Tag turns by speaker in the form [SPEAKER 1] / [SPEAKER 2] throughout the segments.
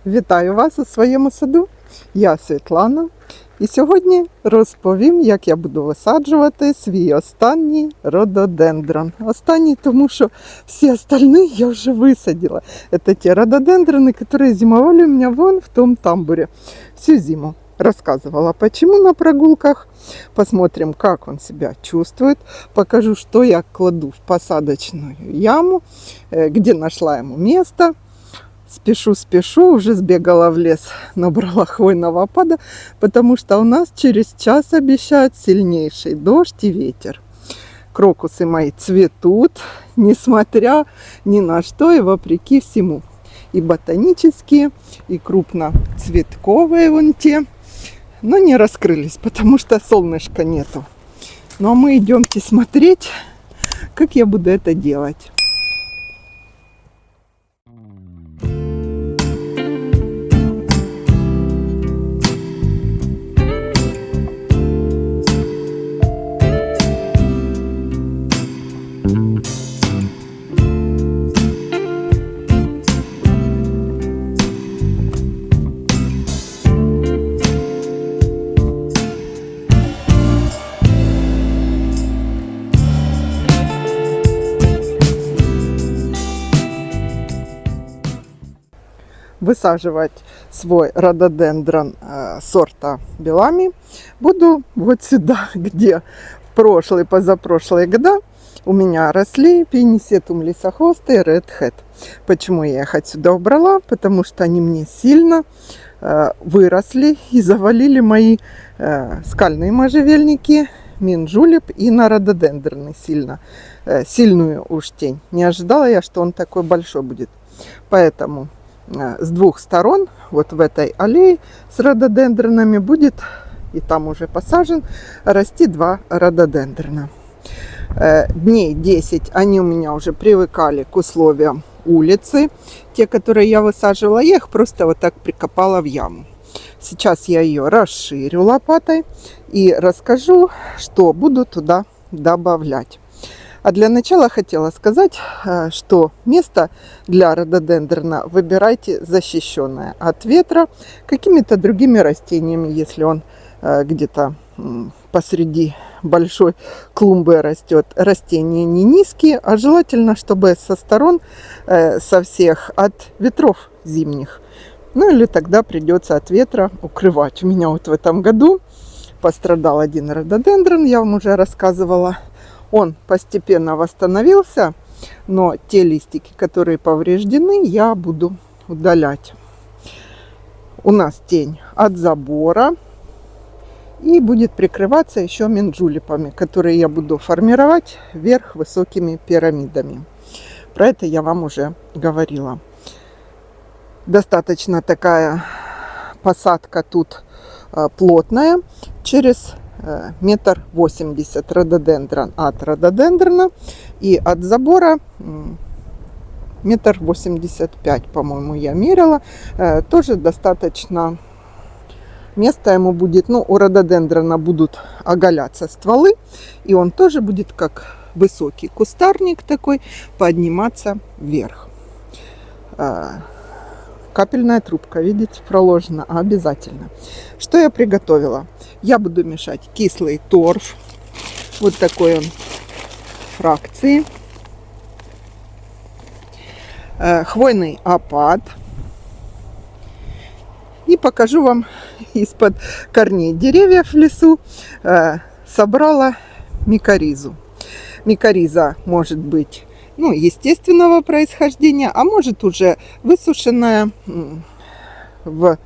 [SPEAKER 1] Вітаю вас у своєму саду. Я Світлана. І сьогодні розповім, як я буду висаджувати свій останній рододендрон. Останній, тому що всі остальные я вже висадила. Это те рододендроны, которые зимовали у меня вон в том тамбуре всю зиму. Рассказывала, почему на прогулках. Посмотрим, как он себя чувствует. Покажу, что я кладу в посадочную яму, где нашла ему место. Спешу, уже сбегала в лес, набрала хвойного опада, потому что у нас через час обещают сильнейший дождь и ветер. Крокусы мои цветут, несмотря ни на что и вопреки всему. И ботанические, и крупноцветковые вон те, но не раскрылись, потому что солнышка нету. Ну а мы идемте смотреть, как я буду это делать. Высаживать свой рододендрон сорта Белами буду вот сюда, где в прошлые, позапрошлые года у меня росли пенисетум лисохвостый и Red Hat. Почему я их отсюда убрала? Потому что они мне сильно выросли и завалили мои скальные можжевельники, минджулеп и на рододендроны сильную уж тень. Не ожидала я, что он такой большой будет. Поэтому с двух сторон, вот в этой аллее с рододендронами будет, и там уже посажен, расти два рододендрона. Дней 10 они у меня уже привыкали к условиям улицы. Те, которые я высаживала, я их просто вот так прикопала в яму. Сейчас я ее расширю лопатой и расскажу, что буду туда добавлять. А для начала хотела сказать, что место для рододендрона выбирайте защищенное от ветра какими-то другими растениями, если он где-то посреди большой клумбы растет. Растения не низкие, а желательно, чтобы со сторон, со всех от ветров зимних. Ну или тогда придется от ветра укрывать. У меня вот в этом году пострадал один рододендрон, я вам уже рассказывала. Он постепенно восстановился, но те листики, которые повреждены, я буду удалять. У нас тень от забора и будет прикрываться еще минджулепами, которые я буду формировать вверх высокими пирамидами. Про это я вам уже говорила. Достаточно такая посадка тут плотная, через 1,80 м рододендрон от рододендрона, и от забора 1,85 м, по-моему, я мерила. Тоже достаточно места ему будет. Ну, у рододендрона будут оголяться стволы, и он тоже будет как высокий кустарник такой подниматься вверх. Капельная трубка, видите, проложена обязательно. Что я приготовила? Я буду мешать кислый торф. Вот такой он фракции. Хвойный опад. И покажу вам из-под корней деревьев в лесу собрала микоризу. Микориза может быть естественного происхождения, а может уже высушенная в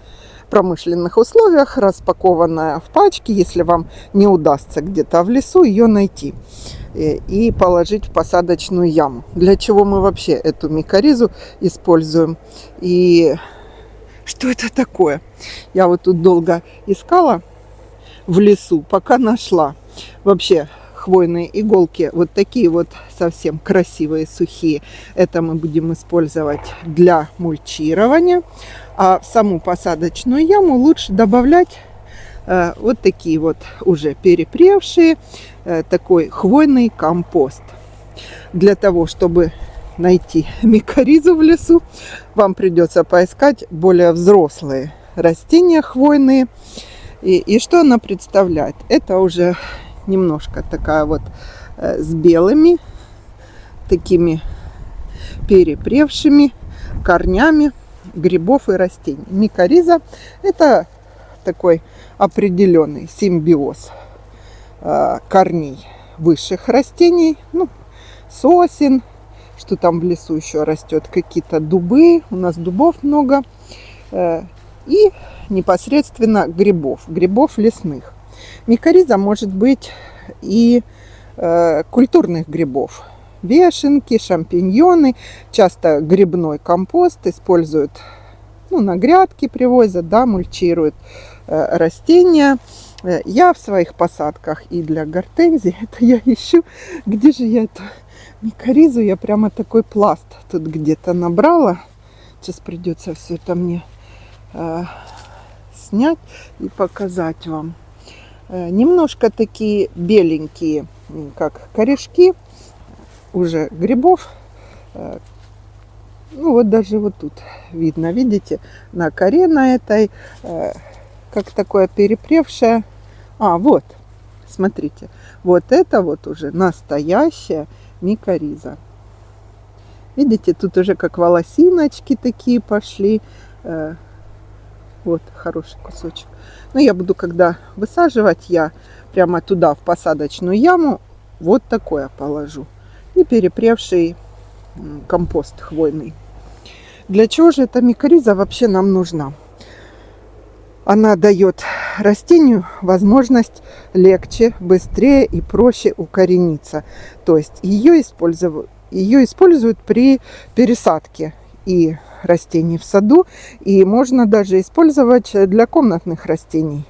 [SPEAKER 1] промышленных условиях, распакованная в пачке, если вам не удастся где-то в лесу ее найти и положить в посадочную яму. Для чего мы вообще эту микоризу используем и что это такое? Я вот тут долго искала в лесу, пока нашла. Вообще хвойные иголки вот такие вот совсем красивые, сухие. Это мы будем использовать для мульчирования. А в саму посадочную яму лучше добавлять вот такие вот уже перепревшие, такой хвойный компост. Для того, чтобы найти микоризу в лесу, вам придется поискать более взрослые растения хвойные. И что она представляет? Это уже немножко такая вот с белыми, такими перепревшими корнями грибов и растений. Микориза – это такой определенный симбиоз корней высших растений, ну, сосен, что там в лесу еще растет, какие-то дубы, у нас дубов много, и непосредственно грибов лесных. Микориза может быть и культурных грибов. Вешенки, шампиньоны, часто грибной компост используют, ну, на грядки привозят, да, мульчируют растения. Я в своих посадках и для гортензий, это я ищу, где же я эту микоризу, я прямо такой пласт тут где-то набрала. Сейчас придется все это мне снять и показать вам. Немножко такие беленькие, как корешки, уже грибов. Ну вот даже вот тут видно, видите, на коре на этой, как такое перепревшее. А, вот, смотрите, вот это вот уже настоящая микориза. Видите, тут уже как волосиночки такие пошли. Вот, хороший кусочек. Но я буду, когда высаживать, я прямо туда, в посадочную яму, вот такое положу. И перепревший компост хвойный. Для чего же эта микориза вообще нам нужна? Она дает растению возможность легче, быстрее и проще укорениться. То есть ее используют при пересадке и растений в саду, и можно даже использовать для комнатных растений.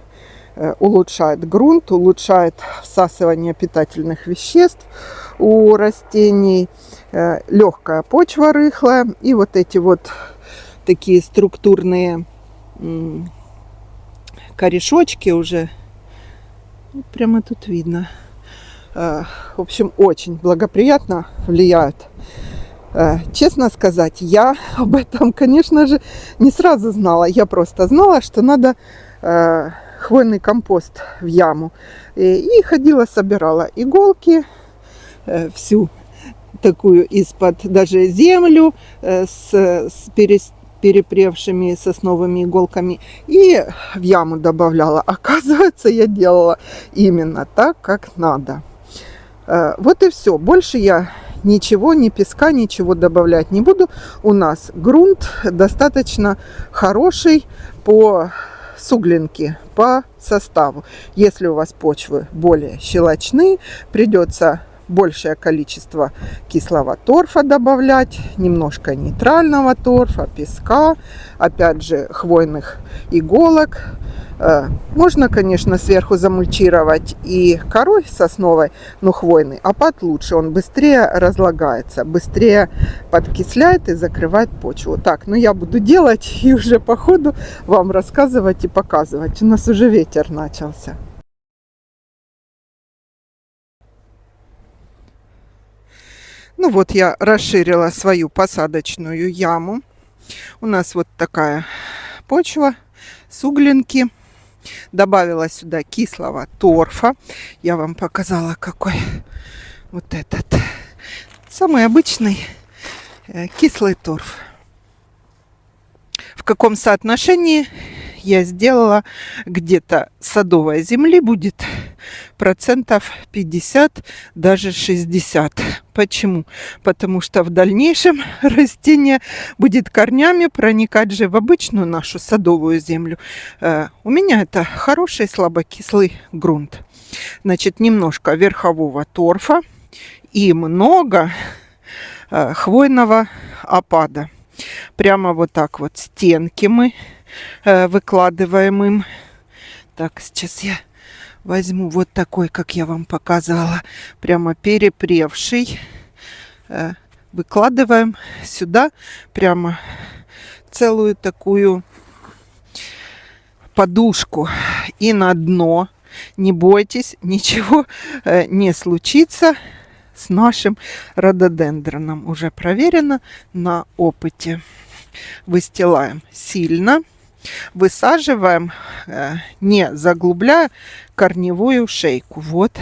[SPEAKER 1] Улучшает грунт, улучшает всасывание питательных веществ у растений, легкая почва рыхлая, и вот эти вот такие структурные корешочки уже прямо тут видно. В общем, очень благоприятно влияют. Честно сказать, я об этом, конечно же, не сразу знала. Я просто знала, что надо хвойный компост в яму. И ходила, собирала иголки, всю такую из-под даже землю с перепревшими сосновыми иголками и в яму добавляла. Оказывается, я делала именно так, как надо. Вот и все. Больше я ничего, ни песка, ничего добавлять не буду. У нас грунт достаточно хороший по суглинке, по составу. Если у вас почвы более щелочные, придется большее количество кислого торфа добавлять, немножко нейтрального торфа, песка, опять же хвойных иголок. Можно, конечно, сверху замульчировать и корой сосновой, но хвойный опад лучше, он быстрее разлагается, быстрее подкисляет и закрывает почву. Так, ну я буду делать и уже по ходу вам рассказывать и показывать. У нас уже ветер начался. Ну вот я расширила свою посадочную яму. У нас вот такая почва, суглинки. Добавила сюда кислого торфа. Я вам показала, какой вот этот. Самый обычный кислый торф. В каком соотношении я сделала? Где-то садовой земли будет процентов 50, даже 60. Почему? Потому что в дальнейшем растение будет корнями проникать же в обычную нашу садовую землю. У меня это хороший слабокислый грунт. Значит, немножко верхового торфа и много хвойного опада. Прямо вот так вот стенки мы выкладываем им. Так, сейчас я возьму вот такой, как я вам показала, прямо перепревший. Выкладываем сюда прямо целую такую подушку. И на дно, не бойтесь, ничего не случится. с нашим рододендроном. Уже проверено на опыте. Выстилаем сильно. Высаживаем, не заглубляя, корневую шейку. Вот,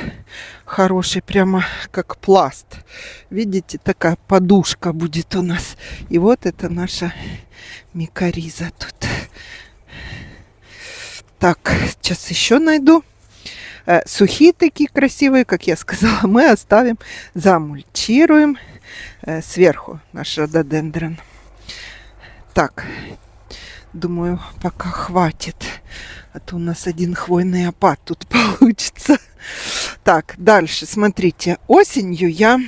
[SPEAKER 1] хороший, прямо как пласт. Видите, такая подушка будет у нас. И вот это наша микориза тут. Так, сейчас еще найду. Сухие такие красивые, как я сказала, мы оставим, замульчируем сверху наш рододендрон. Так, думаю, пока хватит. А то у нас один хвойный опад тут получится. Так, дальше, смотрите. Осенью я,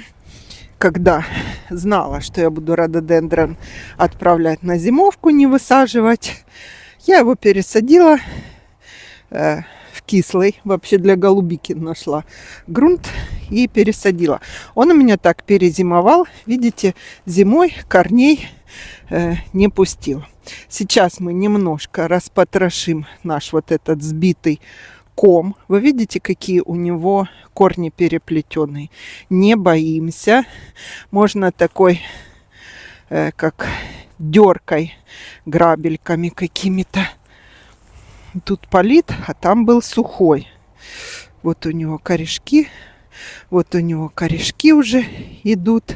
[SPEAKER 1] когда знала, что я буду рододендрон отправлять на зимовку, не высаживать, я его пересадила в кислый, вообще для голубики нашла грунт и пересадила. Он у меня так перезимовал. Видите, зимой корней не пустил. Сейчас мы немножко распотрошим наш вот этот сбитый ком. Вы видите, какие у него корни переплетенные. Не боимся. Можно такой, как деркой, грабельками какими-то. Тут полит, а там был сухой. Вот у него корешки. Вот у него корешки уже идут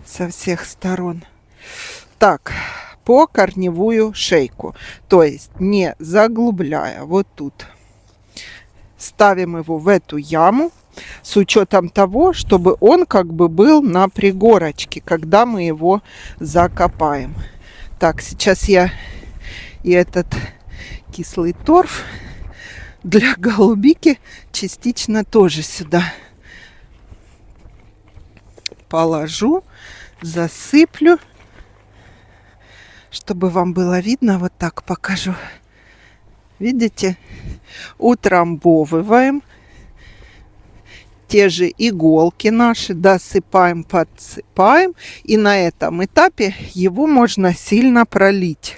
[SPEAKER 1] со всех сторон. Так, по корневую шейку. То есть не заглубляя. Вот тут. Ставим его в эту яму. С учетом того, чтобы он как бы был на пригорочке, когда мы его закопаем. Так, сейчас я и этот кислый торф для голубики частично тоже сюда положу, засыплю, чтобы вам было видно. Вот так покажу. Видите? Утрамбовываем. Те же иголки наши досыпаем, подсыпаем. И на этом этапе его можно сильно пролить.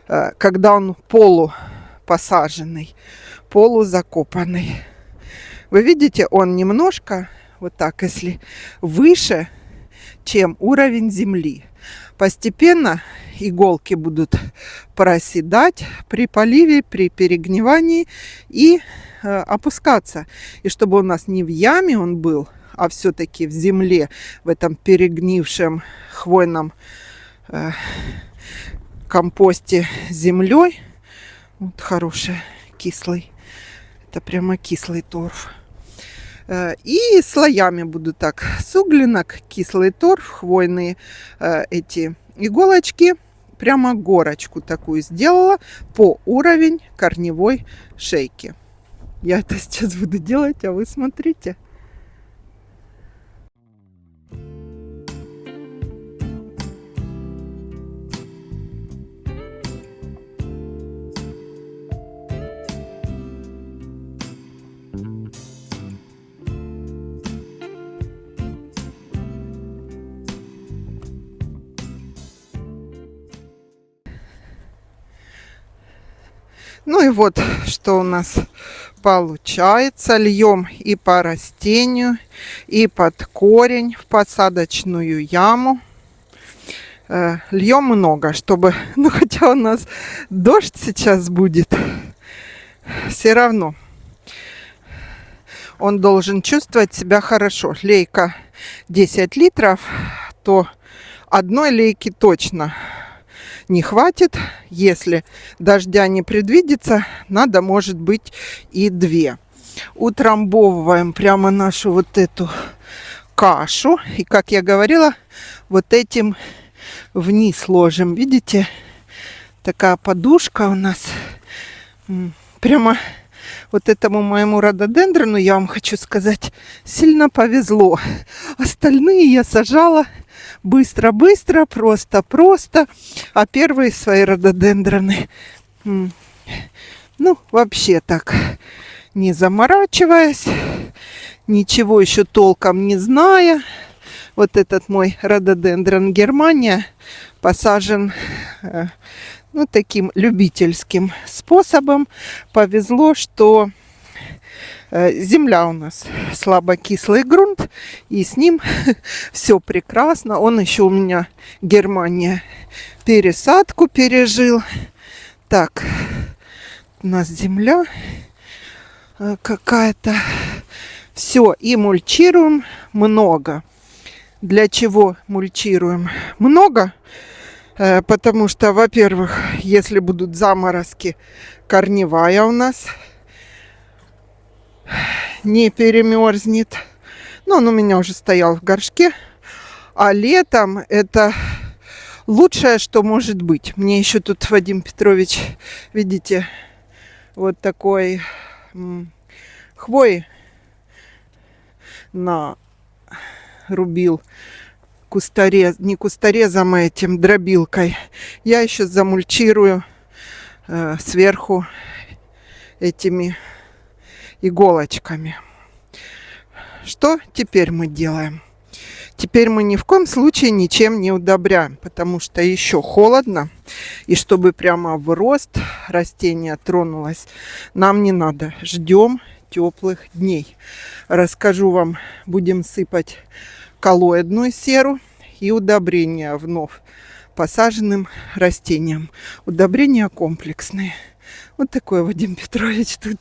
[SPEAKER 1] Когда он полупосаженный, полузакопанный. Вы видите, он немножко, вот так, если выше, чем уровень земли. Постепенно иголки будут проседать при поливе, при перегнивании и опускаться. И чтобы у нас не в яме он был, а все-таки в земле, в этом перегнившем хвойном компосте землей. Вот хороший, кислый. Это прямо кислый торф. И слоями буду так с углинок, кислый торф, хвойные эти иголочки. Прямо горочку такую сделала по уровень корневой шейки. Я это сейчас буду делать, а вы смотрите. Ну и вот, что у нас получается. Льем и по растению, и под корень в посадочную яму. Льем много, чтобы, ну хотя у нас дождь сейчас будет, все равно он должен чувствовать себя хорошо. Лейка 10 литров, то одной лейки точно не хватит. Если дождя не предвидится, надо, может быть, и 2. Утрамбовываем прямо нашу вот эту кашу. И, как я говорила, вот этим вниз ложим. Видите? Такая подушка у нас. Прямо вот этому моему рододендрону, я вам хочу сказать, сильно повезло. Остальные я сажала быстро-быстро, просто-просто. А первые свои рододендроны, ну, вообще так, не заморачиваясь, ничего еще толком не зная. Вот этот мой рододендрон Германия посажен, ну, таким любительским способом. Повезло, что Земля у нас слабокислый грунт, и с ним все прекрасно. Он еще у меня, Германия, пересадку пережил. Так, у нас земля какая-то. Все, и мульчируем много. Для чего мульчируем? Много. Потому что, во-первых, если будут заморозки, корневая у нас не перемерзнет. Но он у меня уже стоял в горшке. А летом это лучшее, что может быть. Мне еще тут Вадим Петрович, видите, вот такой хвои нарубил не кусторезом, а этим дробилкой. Я еще замульчирую сверху этими иголочками. Что теперь мы делаем? Теперь мы ни в коем случае ничем не удобряем, потому что еще холодно. И чтобы прямо в рост растение тронулось, нам не надо. Ждем теплых дней. Расскажу вам, будем сыпать коллоидную серу и удобрения вновь посаженным растениям. Удобрения комплексные. Вот такой Вадим Петрович тут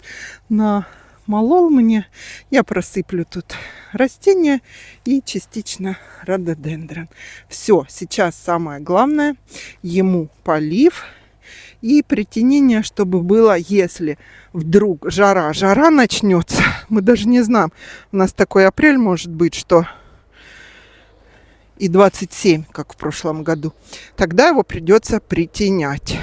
[SPEAKER 1] намолол мне. Я просыплю тут растения и частично рододендрон. Все, сейчас самое главное, ему полив и притенение, чтобы было, если вдруг жара начнется. Мы даже не знаем, у нас такой апрель может быть, что и 27, как в прошлом году. Тогда его придется притенять.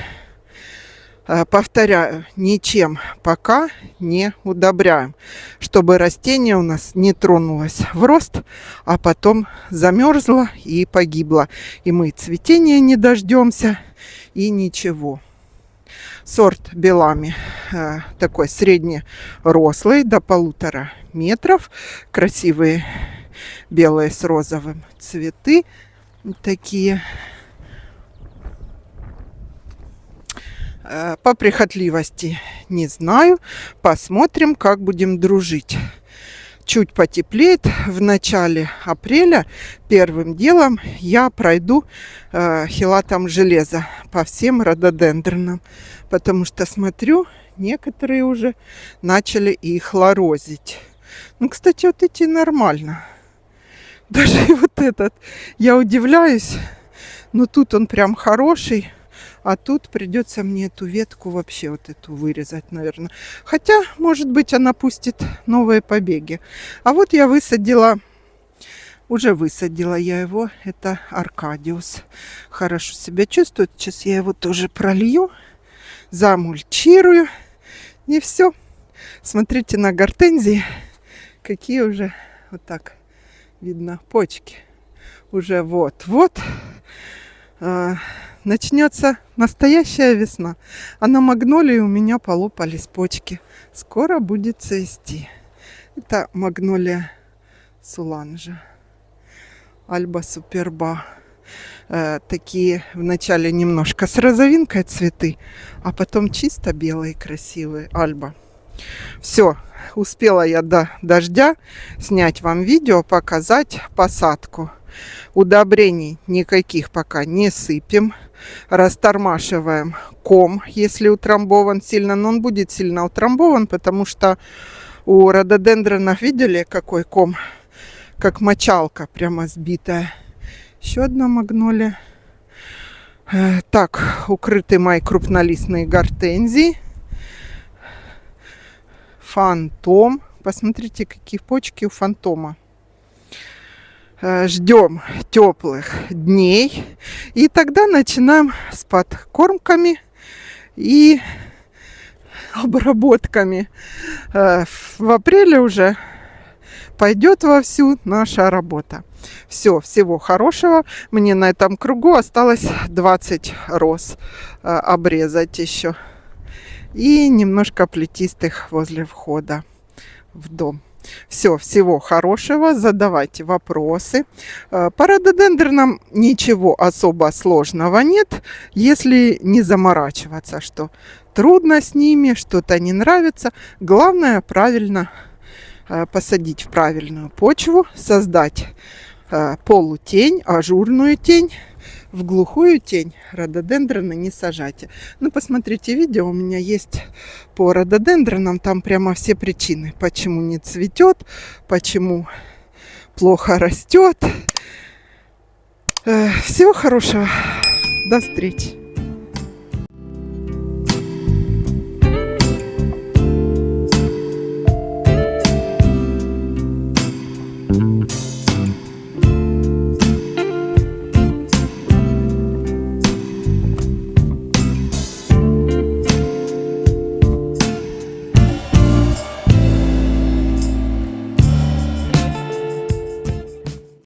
[SPEAKER 1] Повторяю, ничем пока не удобряем, чтобы растение у нас не тронулось в рост, а потом замерзло и погибло. И мы цветения не дождемся, и ничего. Сорт Белами такой среднерослый, до 1,5 метров. Красивые белые с розовым цветы. Такие. По прихотливости не знаю. Посмотрим, как будем дружить. Чуть потеплеет в начале апреля. Первым делом я пройду хелатом железа по всем рододендронам. Потому что смотрю, некоторые уже начали и хлорозить. Ну, кстати, вот эти нормально. Даже и вот этот. Я удивляюсь. Но тут он прям хороший. А тут придется мне эту ветку вообще вот эту вырезать, наверное. Хотя, может быть, она пустит новые побеги. А вот я уже высадила я его. Это Аркадиус. Хорошо себя чувствует. Сейчас я его тоже пролью, замульчирую. И все. Смотрите на гортензии. Какие уже вот так видно почки. Уже вот-вот начнется настоящая весна. А на магнолии у меня полопались почки. Скоро будет цвести. Это магнолия суланжа. Альба суперба. Такие вначале немножко с розовинкой цветы, а потом чисто белые красивые. Альба. Все, успела я до дождя снять вам видео, показать посадку. Удобрений никаких пока не сыпем. Растормашиваем ком, если утрамбован сильно. Но он будет сильно утрамбован, потому что у рододендронов, видели, какой ком? Как мочалка прямо сбитая. Еще одна магнолия. Так, укрыты мои крупнолистные гортензии. Фантом. Посмотрите, какие почки у фантома. Ждем теплых дней. И тогда начинаем с подкормками и обработками. В апреле уже пойдет вовсю наша работа. Все, всего хорошего. Мне на этом кругу осталось 20 роз обрезать еще. И немножко плетистых возле входа в дом. Все, всего хорошего. Задавайте вопросы. По рододендронам ничего особо сложного нет, если не заморачиваться, что трудно с ними, что-то не нравится. Главное правильно посадить в правильную почву, создать полутень, ажурную тень. В глухую тень рододендроны не сажайте. Ну, посмотрите видео, у меня есть по рододендронам, там прямо все причины, почему не цветет, почему плохо растет. Всего хорошего, до встречи.